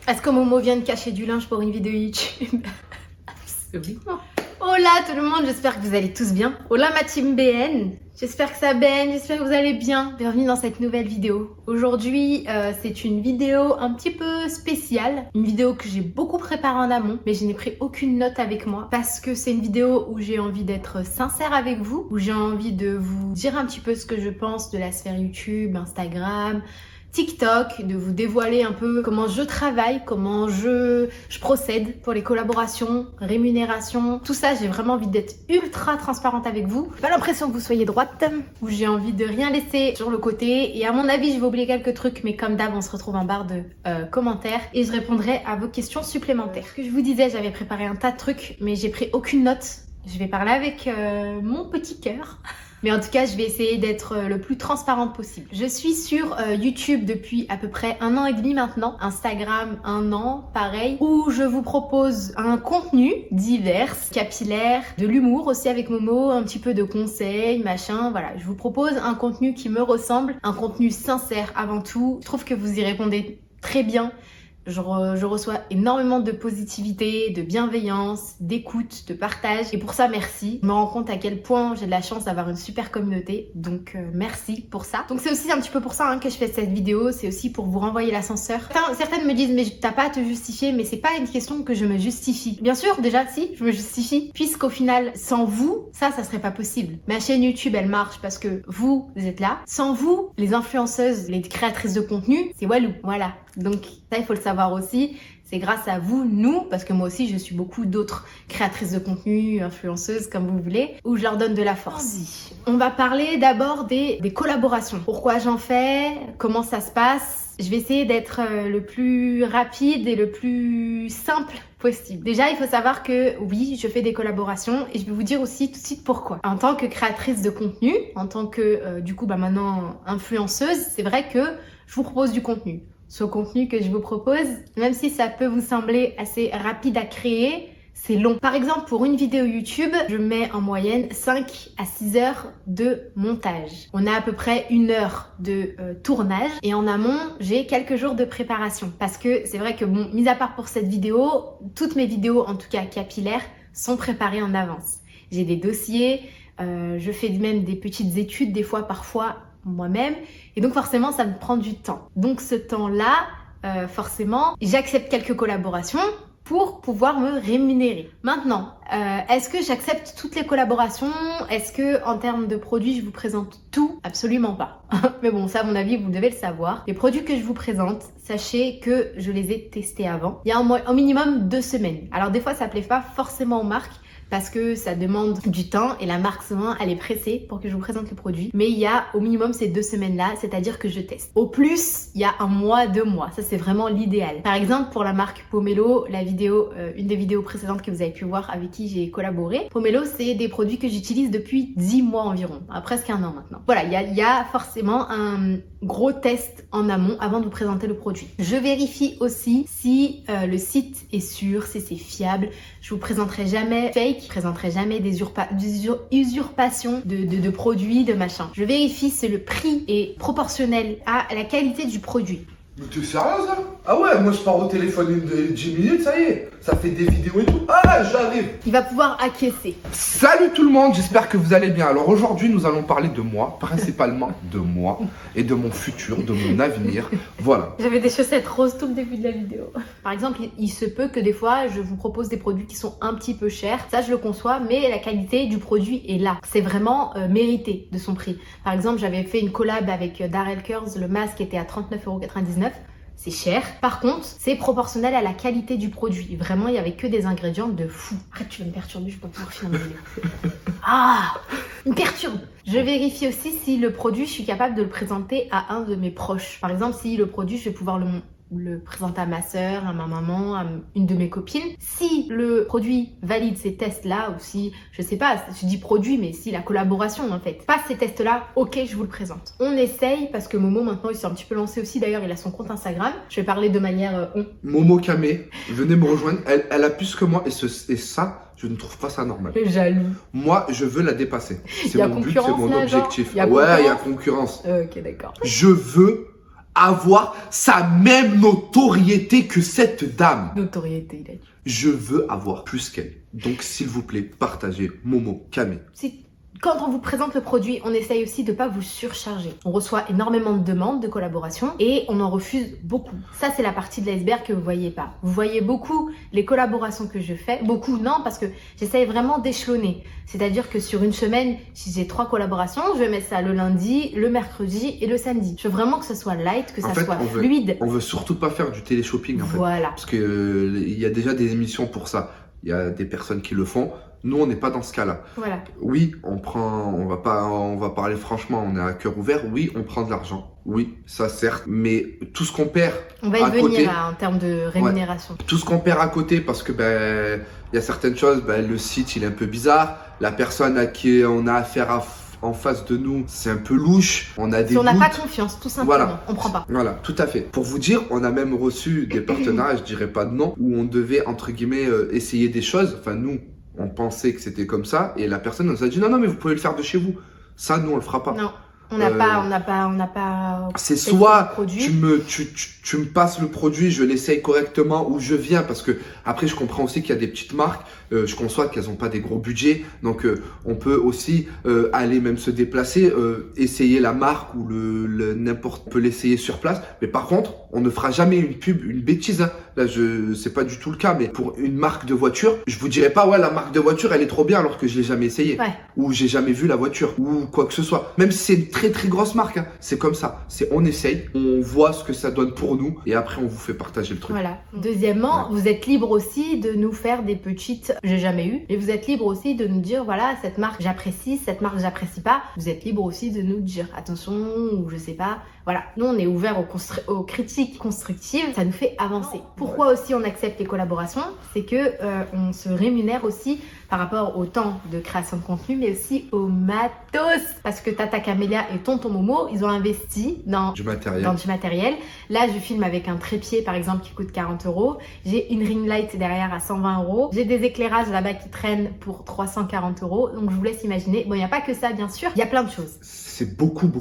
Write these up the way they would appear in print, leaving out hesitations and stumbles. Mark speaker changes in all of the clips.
Speaker 1: Est-ce que Momo vient de cacher du linge pour une vidéo YouTube? Absolument. Hola tout le monde, j'espère que vous allez tous bien. Hola ma team BN, j'espère que ça baigne, j'espère que vous allez bien. Bienvenue dans cette nouvelle vidéo. Aujourd'hui, c'est une vidéo un petit peu spéciale. Une vidéo que j'ai beaucoup préparée en amont, mais je n'ai pris aucune note avec moi. Parce que c'est une vidéo où j'ai envie d'être sincère avec vous, où j'ai envie de vous dire un petit peu ce que je pense de la sphère YouTube, Instagram, TikTok, de vous dévoiler un peu comment je travaille, comment je procède pour les collaborations, rémunération, tout ça. J'ai vraiment envie d'être ultra transparente avec vous. J'ai pas l'impression que vous soyez droite, où j'ai envie de rien laisser sur le côté. Et à mon avis, je vais oublier quelques trucs, mais comme d'hab, on se retrouve en barre de commentaires et je répondrai à vos questions supplémentaires. Ce que je vous disais, j'avais préparé un tas de trucs, mais j'ai pris aucune note. Je vais parler avec mon petit cœur. Mais en tout cas, je vais essayer d'être le plus transparente possible. Je suis sur YouTube depuis à peu près 1 an et demi maintenant. Instagram, 1 an, pareil. Où je vous propose un contenu divers, capillaire, de l'humour aussi avec Momo, un petit peu de conseils, machin. Voilà, je vous propose un contenu qui me ressemble, un contenu sincère avant tout. Je trouve que vous y répondez très bien. Je reçois énormément de positivité, de bienveillance, d'écoute, de partage. Et pour ça, merci. Je me rends compte à quel point j'ai de la chance d'avoir une super communauté. Donc, merci pour ça. Donc, c'est aussi un petit peu pour ça que je fais cette vidéo. C'est aussi pour vous renvoyer l'ascenseur. Certaines me disent, mais t'as pas à te justifier. Mais c'est pas une question que je me justifie. Bien sûr, déjà, si, je me justifie. Puisqu'au final, sans vous, ça serait pas possible. Ma chaîne YouTube, elle marche parce que vous êtes là. Sans vous, les influenceuses, les créatrices de contenu, c'est Walou. Voilà. Donc ça, il faut le savoir aussi. C'est grâce à vous, nous, parce que moi aussi, je suis beaucoup d'autres créatrices de contenu, influenceuses, comme vous voulez, où je leur donne de la force. On va parler d'abord des collaborations. Pourquoi j'en fais? Comment ça se passe? Je vais essayer d'être le plus rapide et le plus simple possible. Déjà, il faut savoir que oui, je fais des collaborations et je vais vous dire aussi tout de suite pourquoi. En tant que créatrice de contenu, en tant que, du coup, maintenant influenceuse, c'est vrai que je vous propose du contenu. Ce contenu que je vous propose, même si ça peut vous sembler assez rapide à créer, c'est long. Par exemple, pour une vidéo YouTube, je mets en moyenne 5 à 6 heures de montage. On a à peu près 1 heure de tournage et en amont, j'ai quelques jours de préparation. Parce que c'est vrai que, bon, mis à part pour cette vidéo, toutes mes vidéos, en tout cas capillaires, sont préparées en avance. J'ai des dossiers, je fais même des petites études des fois, parfois, moi-même, et donc forcément ça me prend du temps. Donc ce temps-là, forcément, j'accepte quelques collaborations pour pouvoir me rémunérer. Maintenant, est-ce que j'accepte toutes les collaborations? Est-ce que en termes de produits, je vous présente tout? Absolument pas. Mais bon, ça à mon avis, vous devez le savoir. Les produits que je vous présente, sachez que je les ai testés avant. Il y a au minimum 2 semaines. Alors des fois, ça plaît pas forcément aux marques, parce que ça demande du temps et la marque souvent elle est pressée pour que je vous présente le produit. Mais il y a au minimum ces 2 semaines-là, c'est-à-dire que je teste. Au plus, il y a 1 mois, 2 mois. Ça c'est vraiment l'idéal. Par exemple, pour la marque Pomelo, la vidéo, une des vidéos précédentes que vous avez pu voir avec qui j'ai collaboré. Pomelo, c'est des produits que j'utilise depuis 10 mois environ, presque 1 an maintenant. Voilà, il y a forcément un gros test en amont avant de vous présenter le produit. Je vérifie aussi si le site est sûr, si c'est fiable. Je vous présenterai jamais fake, je présenterai jamais des usurpations de produits, de machin. Je vérifie si le prix est proportionnel à la qualité du produit.
Speaker 2: Mais t'es sérieux ça? Ah ouais, moi je pars au téléphone une 10 minutes, ça y est, ça fait des vidéos et tout. Ah, j'arrive.
Speaker 1: Il va pouvoir acquiescer.
Speaker 2: Salut tout le monde, j'espère que vous allez bien. Alors aujourd'hui, nous allons parler de moi, principalement de moi et de mon futur, de mon avenir. Voilà.
Speaker 1: J'avais des chaussettes roses tout le début de la vidéo. Par exemple, il se peut que des fois, je vous propose des produits qui sont un petit peu chers. Ça, je le conçois, mais la qualité du produit est là. C'est vraiment mérité de son prix. Par exemple, j'avais fait une collab avec Darrell Curls, le masque était à 39,99 €. C'est cher. Par contre, c'est proportionnel à la qualité du produit. Vraiment, il n'y avait que des ingrédients de fou. Arrête, tu vas me perturber, je peux pas pouvoir finir ma vidéo. Ah, me perturbe. Je vérifie aussi si le produit, je suis capable de le présenter à un de mes proches. Par exemple, si le produit, je vais pouvoir le présenter à ma soeur, à ma maman, à une de mes copines. Si le produit valide ces tests-là, ou si, je sais pas, je dis produit, mais si la collaboration en fait passe ces tests-là, ok, je vous le présente. On essaye, parce que Momo maintenant il s'est un petit peu lancé aussi, d'ailleurs il a son compte Instagram. Je vais parler de manière
Speaker 2: Momo Kamé, venez me rejoindre, elle a plus que moi et ça, je ne trouve pas ça normal.
Speaker 1: T'es jaloux.
Speaker 2: Moi, je veux la dépasser. C'est mon but, c'est mon objectif.
Speaker 1: Ouais,
Speaker 2: il y a concurrence.
Speaker 1: Ok, d'accord.
Speaker 2: Je veux avoir sa même notoriété que cette dame.
Speaker 1: Notoriété, il a dit.
Speaker 2: Je veux avoir plus qu'elle. Donc, s'il vous plaît, partagez Momo, Camé.
Speaker 1: Quand on vous présente le produit, on essaye aussi de ne pas vous surcharger. On reçoit énormément de demandes de collaboration et on en refuse beaucoup. Ça, c'est la partie de l'iceberg que vous voyez pas. Vous voyez beaucoup les collaborations que je fais. Beaucoup, non, parce que j'essaye vraiment d'échelonner. C'est-à-dire que sur une semaine, si j'ai 3 collaborations, je vais mettre ça le lundi, le mercredi et le samedi. Je veux vraiment que ce soit light, que ça soit fluide.
Speaker 2: On veut surtout pas faire du téléshopping, en fait.
Speaker 1: Voilà.
Speaker 2: Parce que il y a déjà des émissions pour ça. Il y a des personnes qui le font. Nous, on n'est pas dans ce cas-là.
Speaker 1: Voilà.
Speaker 2: Oui, on va parler franchement, on est à cœur ouvert. Oui, on prend de l'argent. Oui, ça certes. Mais tout ce qu'on perd
Speaker 1: on va y venir là, en termes de rémunération.
Speaker 2: Tout ce qu'on perd à côté, parce que il y a certaines choses, le site il est un peu bizarre. La personne à qui on a affaire en face de nous, c'est un peu louche. On a des
Speaker 1: on n'a pas confiance, tout simplement. Voilà. On prend pas.
Speaker 2: Voilà, tout à fait. Pour vous dire, on a même reçu des partenariats, je dirais pas de nom, où on devait entre guillemets essayer des choses. Enfin, nous, on pensait que c'était comme ça, et la personne nous a dit non, mais vous pouvez le faire de chez vous. Ça, nous, on le fera pas.
Speaker 1: Non. On n'a pas.
Speaker 2: C'est soit tu me passes le produit, je l'essaye correctement, ou je viens, parce que après je comprends aussi qu'il y a des petites marques, je conçois qu'elles n'ont pas des gros budgets, donc on peut aussi aller même se déplacer, essayer la marque ou n'importe, on peut l'essayer sur place. Mais par contre, on ne fera jamais une pub, une bêtise. Hein. Là, c'est pas du tout le cas, mais pour une marque de voiture, je vous dirais pas ouais la marque de voiture elle est trop bien alors que je l'ai jamais essayé, ou j'ai jamais vu la voiture ou quoi que ce soit. Même si c'est une très grosse marque, hein. C'est comme ça. On essaye, on voit ce que ça donne pour nous et après on vous fait partager le truc.
Speaker 1: Voilà. Deuxièmement, vous êtes libre aussi de nous faire des petites, j'ai jamais eu, et vous êtes libre aussi de nous dire voilà cette marque j'apprécie, cette marque j'apprécie pas. Vous êtes libre aussi de nous dire attention ou je sais pas. Voilà. Nous on est ouvert aux critiques constructives, ça nous fait avancer. Pourquoi aussi on accepte les collaborations, c'est que on se rémunère aussi par rapport au temps de création de contenu, mais aussi au matos. Parce que Tata Camélia et Tonton Momo, ils ont investi dans du matériel. Là, je filme avec un trépied, par exemple, qui coûte 40 €. J'ai une ring light derrière à 120 €. J'ai des éclairages là-bas qui traînent pour 340 €. Donc, je vous laisse imaginer. Bon, il n'y a pas que ça, bien sûr. Il y a plein de choses.
Speaker 2: C'est beaucoup de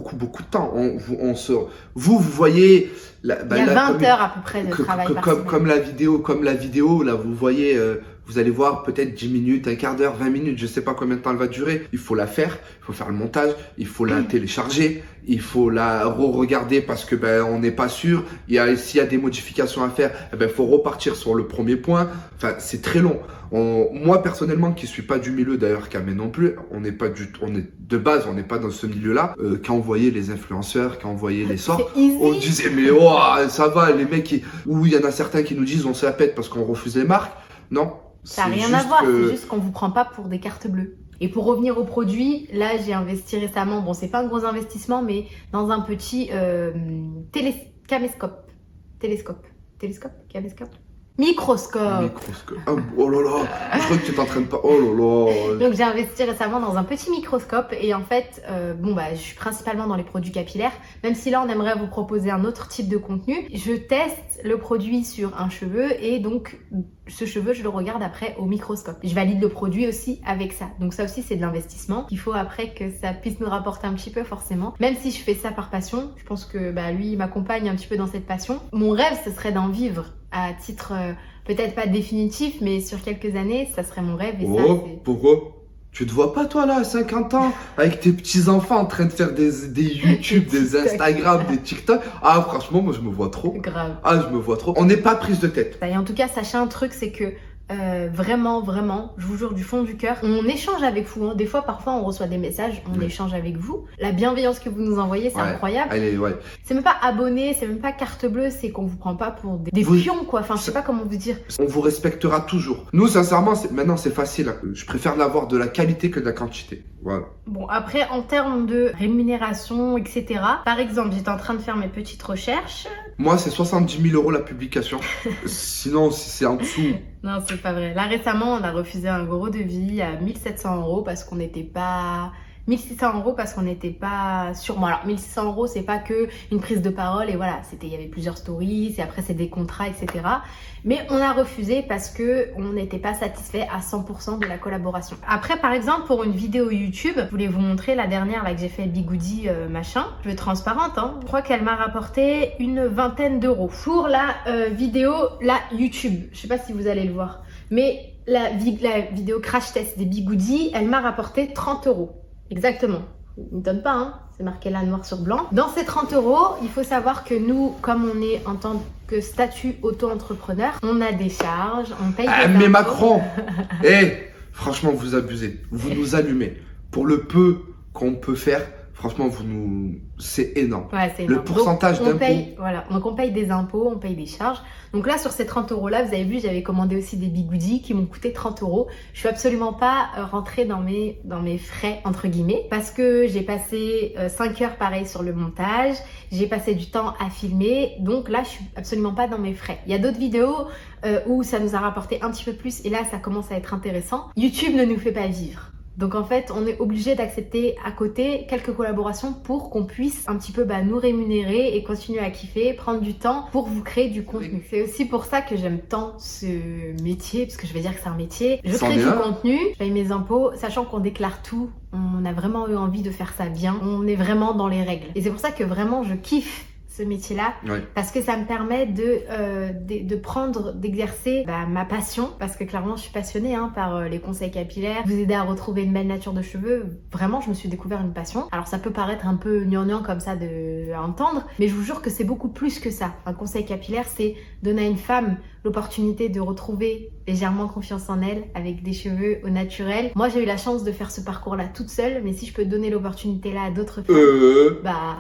Speaker 2: temps. Vous voyez...
Speaker 1: il y a 20 heures à peu près de travail
Speaker 2: comme la vidéo, là, vous voyez... vous allez voir peut-être 10 minutes, un quart d'heure, 20 minutes, je sais pas combien de temps elle va durer. Il faut la faire, il faut faire le montage, il faut la télécharger, il faut la re-regarder parce que on n'est pas sûr. S'il y a des modifications à faire, il faut repartir sur le premier point. Enfin, c'est très long. Moi personnellement, qui suis pas du milieu d'ailleurs, Camé non plus, on est de base, on n'est pas dans ce milieu-là. Quand on voyait les influenceurs, quand on voyait les sorts, on disait mais oh, ça va, les mecs, ou il y en a certains qui nous disent on se la pète parce qu'on refuse les marques. Non.
Speaker 1: Ça n'a rien à voir, c'est juste qu'on vous prend pas pour des cartes bleues. Et pour revenir au produit, là j'ai investi récemment, bon c'est pas un gros investissement, mais dans un petit microscope.
Speaker 2: Oh là là, je crois que tu t'entraînes pas. Oh là là.
Speaker 1: Donc j'ai investi récemment dans un petit microscope et en fait, je suis principalement dans les produits capillaires. Même si là on aimerait vous proposer un autre type de contenu, je teste le produit sur un cheveu et donc ce cheveu je le regarde après au microscope. Je valide le produit aussi avec ça. Donc ça aussi c'est de l'investissement. Il faut après que ça puisse nous rapporter un petit peu forcément. Même si je fais ça par passion, je pense que lui il m'accompagne un petit peu dans cette passion. Mon rêve ce serait d'en vivre à titre peut-être pas définitif, mais sur quelques années, ça serait mon rêve. Et
Speaker 2: pourquoi? Tu te vois pas toi là à 50 ans avec tes petits enfants en train de faire des YouTube, des Instagram, des TikTok? Ah franchement moi je me vois trop.
Speaker 1: Grave.
Speaker 2: Ah je me vois trop. On n'est pas prise de tête.
Speaker 1: Et en tout cas sachez un truc, c'est que vraiment, je vous jure du fond du cœur, on échange avec vous. Hein. Des fois, parfois, on reçoit des messages, on échange avec vous. La bienveillance que vous nous envoyez, c'est incroyable. C'est même pas abonné, c'est même pas carte bleue, c'est qu'on vous prend pas pour des pions, quoi. Enfin, je sais pas comment vous dire.
Speaker 2: On vous respectera toujours. Nous, sincèrement, maintenant, c'est facile. Je préfère l'avoir de la qualité que de la quantité. Voilà.
Speaker 1: Bon, après, en termes de rémunération, etc. Par exemple, j'étais en train de faire mes petites recherches.
Speaker 2: Moi, c'est 70 000 € la publication. Sinon, si c'est en dessous...
Speaker 1: Non, c'est pas vrai. Là, récemment, on a refusé un gros devis à 1 700 € parce qu'on n'était pas 1600 € parce qu'on n'était pas sur moi. Alors 1600 € c'est pas que une prise de parole et voilà, il y avait plusieurs stories et après c'est des contrats, etc. Mais on a refusé parce que on n'était pas satisfait à 100% de la collaboration. Après par exemple pour une vidéo YouTube, je voulais vous montrer la dernière là que j'ai fait Bigoudi machin. Je vais être transparente, hein. Je crois qu'elle m'a rapporté une vingtaine d'euros pour la vidéo la YouTube. Je sais pas si vous allez le voir, mais la vidéo crash test des Bigoudi, elle m'a rapporté 30 €. Exactement. Il ne donne pas, hein. C'est marqué là noir sur blanc. Dans ces 30 €, il faut savoir que nous, comme on est en tant que statut auto-entrepreneur, on a des charges, on paye des impôts.
Speaker 2: Mais Macron, franchement, vous abusez. Vous nous allumez. Pour le peu qu'on peut faire, franchement, c'est énorme.
Speaker 1: Ouais, c'est énorme.
Speaker 2: Le pourcentage d'impôts.
Speaker 1: Voilà, donc on paye des impôts, on paye des charges. Donc là, sur ces 30 € là, vous avez vu, j'avais commandé aussi des Bigoudi qui m'ont coûté 30 €. Je suis absolument pas rentrée dans mes frais, entre guillemets, parce que j'ai passé 5 heures pareil sur le montage, j'ai passé du temps à filmer, donc là, je suis absolument pas dans mes frais. Il y a d'autres vidéos où ça nous a rapporté un petit peu plus et là, ça commence à être intéressant. YouTube ne nous fait pas vivre. Donc en fait, on est obligé d'accepter à côté quelques collaborations pour qu'on puisse un petit peu nous rémunérer et continuer à kiffer, prendre du temps pour vous créer du contenu. C'est aussi pour ça que j'aime tant ce métier, parce que je vais dire que c'est un métier. Je crée du contenu, je paye mes impôts, sachant qu'on déclare tout. On a vraiment eu envie de faire ça bien. On est vraiment dans les règles. Et c'est pour ça que vraiment je kiffe ce métier-là, parce que ça me permet d'exercer ma passion, parce que clairement je suis passionnée par les conseils capillaires, vous aider à retrouver une belle nature de cheveux. Vraiment, je me suis découvert une passion. Alors ça peut paraître un peu gnangnan comme ça à entendre, mais je vous jure que c'est beaucoup plus que ça. Un conseil capillaire, c'est donner à une femme l'opportunité de retrouver légèrement confiance en elle avec des cheveux au naturel. Moi, j'ai eu la chance de faire ce parcours-là toute seule, mais si je peux donner l'opportunité là à d'autres femmes,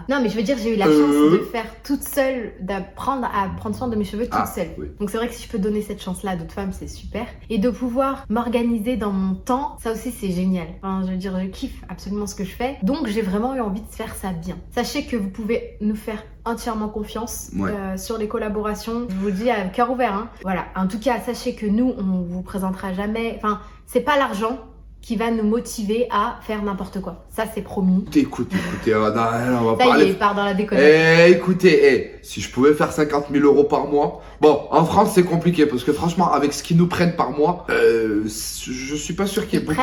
Speaker 1: non, mais je veux dire, j'ai eu la chance de faire toute seule, d'apprendre à prendre soin de mes cheveux toute seule. Oui. Donc c'est vrai que si je peux donner cette chance-là à d'autres femmes, c'est super. Et de pouvoir m'organiser dans mon temps, ça aussi c'est génial. Enfin, je veux dire, je kiffe absolument ce que je fais. Donc j'ai vraiment eu envie de faire ça bien. Sachez que vous pouvez nous faire entièrement confiance sur les collaborations. Je vous le dis à cœur ouvert, hein. Voilà. En tout cas, sachez que nous, on vous présentera jamais. Enfin, c'est pas l'argent qui va nous motiver à faire n'importe quoi. Ça, c'est promis.
Speaker 2: Écoutez, on va
Speaker 1: ça
Speaker 2: parler.
Speaker 1: Il part dans la déconnexion.
Speaker 2: Écoutez, si je pouvais faire 50 000 € par mois. Bon, en France, c'est compliqué parce que franchement, avec ce qu'ils nous prennent par mois, je suis pas sûr qu'il y ait beaucoup.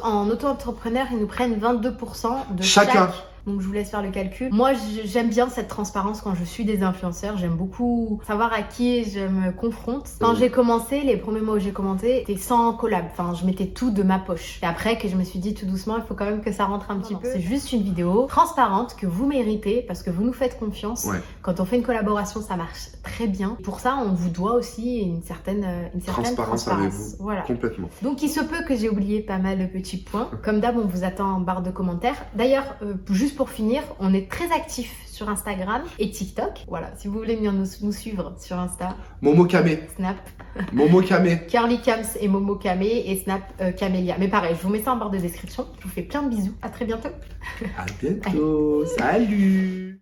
Speaker 1: En auto-entrepreneur, ils nous prennent 22% de
Speaker 2: chacun.
Speaker 1: Donc je vous laisse faire le calcul. Moi, j'aime bien cette transparence quand je suis des influenceurs. J'aime beaucoup savoir à qui je me confronte. Quand j'ai commencé, les premiers mois où j'ai commencé, c'était sans collab. Enfin, je mettais tout de ma poche. Et après, que je me suis dit tout doucement, il faut quand même que ça rentre un petit peu. C'est juste une vidéo transparente que vous méritez parce que vous nous faites confiance. Quand on fait une collaboration, ça marche très bien. Pour ça, on vous doit aussi une certaine transparence
Speaker 2: avec vous.
Speaker 1: Voilà.
Speaker 2: Complètement.
Speaker 1: Donc, il se peut que j'ai oublié pas mal de petits points. Comme d'hab, on vous attend en barre de commentaires. D'ailleurs, juste pour finir, on est très actifs sur Instagram et TikTok. Voilà, si vous voulez venir nous suivre sur Insta.
Speaker 2: Momo Kame.
Speaker 1: Snap.
Speaker 2: Momo Kame.
Speaker 1: Curly Cams et Momo Kame et Snap Camélia. Mais pareil, je vous mets ça en barre de description. Je vous fais plein de bisous. À très bientôt.
Speaker 2: À bientôt. Salut.